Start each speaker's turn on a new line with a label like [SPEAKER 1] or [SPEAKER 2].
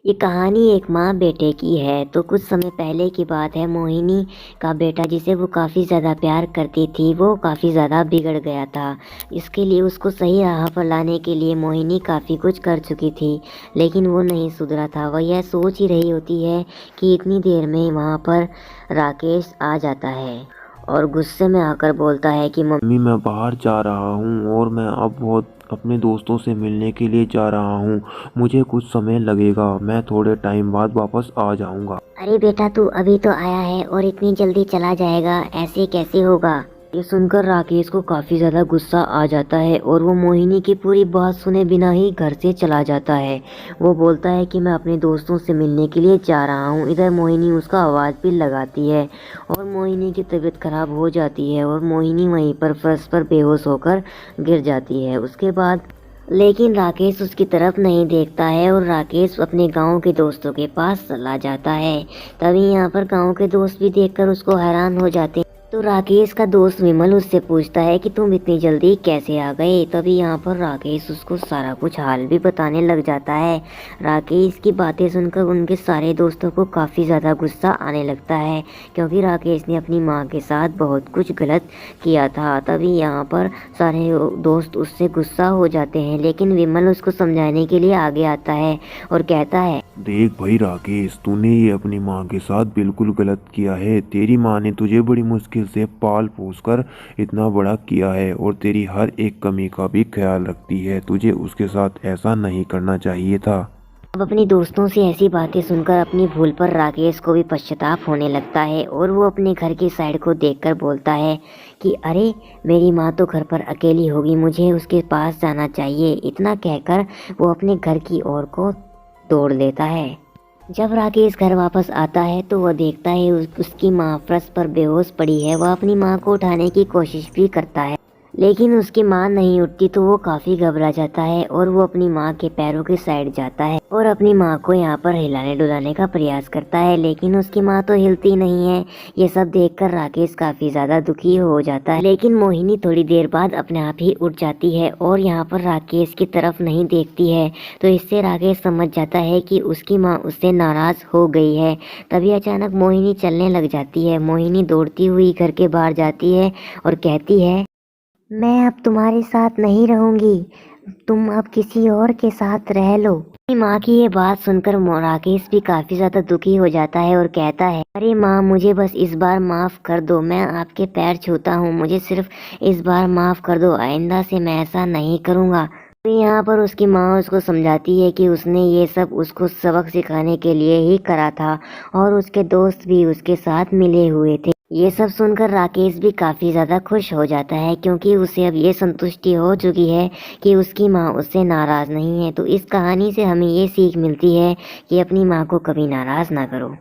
[SPEAKER 1] ये कहानी एक माँ बेटे की है। तो कुछ समय पहले की बात है। मोहिनी का बेटा, जिसे वो काफ़ी ज़्यादा प्यार करती थी, वो काफ़ी ज़्यादा बिगड़ गया था। इसके लिए उसको सही राह पर लाने के लिए मोहिनी काफ़ी कुछ कर चुकी थी, लेकिन वो नहीं सुधरा था। वह यह सोच ही रही होती है कि इतनी देर में वहाँ पर राकेश आ जाता है और गुस्से में आकर बोलता है कि
[SPEAKER 2] मम्मी, मैं बाहर जा रहा हूँ और मैं अब बहुत अपने दोस्तों से मिलने के लिए जा रहा हूँ। मुझे कुछ समय लगेगा, मैं थोड़े टाइम बाद वापस आ जाऊँगा।
[SPEAKER 1] अरे बेटा, तू अभी तो आया है और इतनी जल्दी चला जाएगा, ऐसे कैसे होगा। ये सुनकर राकेश को काफी ज्यादा गुस्सा आ जाता है और वो मोहिनी की पूरी बात सुने बिना ही घर से चला जाता है। वो बोलता है कि मैं अपने दोस्तों से मिलने के लिए जा रहा हूँ। इधर मोहिनी उसका आवाज भी लगाती है और मोहिनी की तबीयत खराब हो जाती है और मोहिनी वहीं पर फर्श पर बेहोश होकर गिर जाती है। उसके बाद लेकिन राकेश उसकी तरफ नहीं देखता है और राकेश अपने गांव के दोस्तों के पास चला जाता है। तभी यहाँ पर गांव के दोस्त भी देखकर उसको हैरान हो जाते हैं। तो राकेश का दोस्त विमल उससे पूछता है कि तुम इतनी जल्दी कैसे आ गए। तभी यहाँ पर राकेश उसको सारा कुछ हाल भी बताने लग जाता है। राकेश की बातें सुनकर उनके सारे दोस्तों को काफ़ी ज़्यादा गुस्सा आने लगता है, क्योंकि राकेश ने अपनी माँ के साथ बहुत कुछ गलत किया था। तभी यहाँ पर सारे दोस्त उससे गुस्सा हो जाते हैं, लेकिन विमल उसको समझाने के लिए आगे आता है और कहता है,
[SPEAKER 2] देख भाई राकेश, तूने ये अपनी माँ के साथ बिल्कुल गलत किया है। तेरी माँ ने तुझे बड़ी मुश्किल से पाल पोस कर इतना बड़ा किया है और तेरी हर एक कमी का भी ख्याल रखती है। तुझे उसके साथ ऐसा नहीं करना चाहिए था।
[SPEAKER 1] अब अपने दोस्तों से ऐसी बातें सुनकर अपनी भूल पर राकेश को भी पश्चाताप होने लगता है और वो अपने घर की साइड को देखकर बोलता है कि अरे, मेरी माँ तो घर पर अकेली होगी, मुझे उसके पास जाना चाहिए। इतना कहकर वो अपने घर की ओर को दौड़ लेता है। जब राकेश घर वापस आता है तो वह देखता है उसकी माँ फर्श पर बेहोश पड़ी है। वह अपनी माँ को उठाने की कोशिश भी करता है, लेकिन उसकी माँ नहीं उठती। तो वो काफ़ी घबरा जाता है और वो अपनी माँ के पैरों की साइड जाता है और अपनी माँ को यहाँ पर हिलाने डुलाने का प्रयास करता है, लेकिन उसकी माँ तो हिलती नहीं है। ये सब देखकर राकेश काफ़ी ज़्यादा दुखी हो जाता है, लेकिन मोहिनी थोड़ी देर बाद अपने आप ही उठ जाती है और यहाँ पर राकेश की तरफ नहीं देखती है। तो इससे राकेश समझ जाता है कि उसकी माँ उससे नाराज़ हो गई है। तभी अचानक मोहिनी चलने लग जाती है। मोहिनी दौड़ती हुई घर के बाहर जाती है और कहती है, मैं अब तुम्हारे साथ नहीं रहूंगी, तुम अब किसी और के साथ रह लो। अपनी माँ की ये बात सुनकर राकेश भी काफी ज्यादा दुखी हो जाता है और कहता है, अरे माँ, मुझे बस इस बार माफ कर दो, मैं आपके पैर छूता हूँ, मुझे सिर्फ इस बार माफ कर दो, आइंदा से मैं ऐसा नहीं करूँगा। तो यहाँ पर उसकी माँ उसको समझाती है कि उसने ये सब उसको सबक सिखाने के लिए ही करा था और उसके दोस्त भी उसके साथ मिले हुए थे। ये सब सुनकर राकेश भी काफ़ी ज़्यादा खुश हो जाता है, क्योंकि उसे अब ये संतुष्टि हो चुकी है कि उसकी माँ उससे नाराज़ नहीं है। तो इस कहानी से हमें ये सीख मिलती है कि अपनी माँ को कभी नाराज़ ना करो।